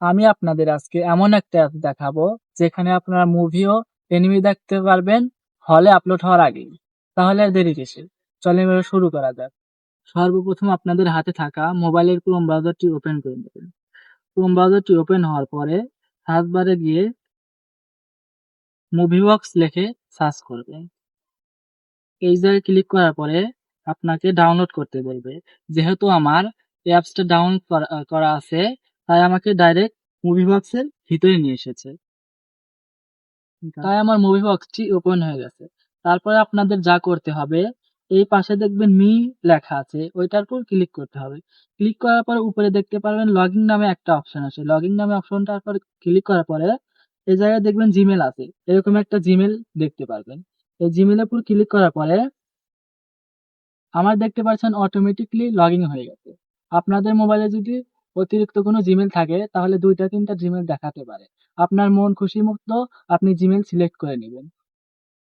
আমি আপনাদের আজকে এমন একটা অ্যাপ দেখাবো যেখানে আপনারা মুভি ও এনিমে দেখতে পারবেন হলে আপলোড হওয়ার আগেই। তাহলে আর দেরি কিসের? চলেন এবার শুরু করা যাক। সর্বপ্রথম আপনাদের হাতে থাকা মোবাইলের ক্রোম ব্রাউজারটি ওপেন করে নেবেন। ক্রোম ব্রাউজারটি ওপেন হওয়ার পরে সার্চ বারে গিয়ে মুভি বক্স লিখে সার্চ করবেন। এই জায়গায় ক্লিক করার পরে আপনাকে ডাউনলোড করতে বলবে। যেহেতু আমার অ্যাপসটা ডাউনলোড করা আছে, তাই আমাকে ডাইরেক্ট মুভি বক্সের ভিতরে নিয়ে এসেছে। তাই আমার মুভি বক্সটি ওপেন হয়ে গেছে। তারপরে আপনাদের যা করতে হবে, এই পাশে দেখবেন মি লেখা আছে, ওইটার উপর ক্লিক করতে হবে। ক্লিক করার পরে উপরে দেখতে পারবেন লগইন নামে একটা অপশন আছে। লগইন নামে অপশনটার পর ক্লিক করার পরে এই জায়গায় দেখবেন জিমেল আছে, এরকম একটা জিমেল দেখতে পারবেন। এই জিমেলের উপর ক্লিক করার পরে আমার দেখতে পাচ্ছেন অটোমেটিকলি লগইন হয়ে গেছে। আপনাদের মোবাইলে যদি অতিরিক্ত কোনো জিমেল থাকে তাহলে 2-3টা জিমেল দেখাতে পারে। আপনার মন খুশি মতো আপনি জিমেল সিলেক্ট করে নেবেন।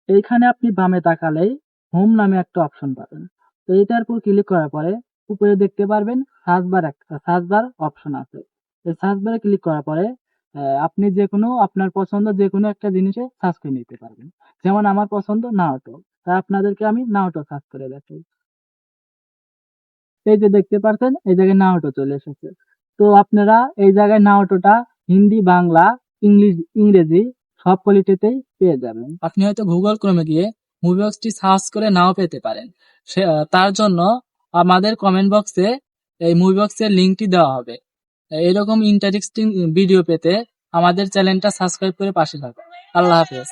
এইখানে আপনি বামে তাকালেই হোম নামে একটা অপশন পাবেন। তো এইটার উপর ক্লিক করার পরে উপরে দেখতে পারবেন সার্চ বার অপশন আছে। এই সার্চ বারে ক্লিক করার পরে আপনি যে কোনো আপনার পছন্দ যে কোনো একটা জিনিসে সার্চ করে নিতে পারবেন। যেমন আমার পছন্দ নারুতো, তাই আপনাদেরকে আমি নারুতো সার্চ করে দেখাই। এই যে দেখতে পাচ্ছেন এই জায়গায় নারুতো চলে এসেছে। তো আপনারা এই জায়গায় নারুতোটা হিন্দি, বাংলা, ইংরেজি সব কোয়ালিটিতেই পেয়ে যাবেন। আপনি হয়তো গুগল ক্রোমে গিয়ে মুভি বক্সটি সার্চ করে নাও পেতে পারেন। তার জন্য আমাদের কমেন্ট বক্সে এই মুভি বক্সের লিঙ্কটি দেওয়া হবে। এরকম ইন্টারেস্টিং ভিডিও পেতে আমাদের চ্যানেলটা সাবস্ক্রাইব করে পাশে থাকুন। আল্লাহ হাফেজ।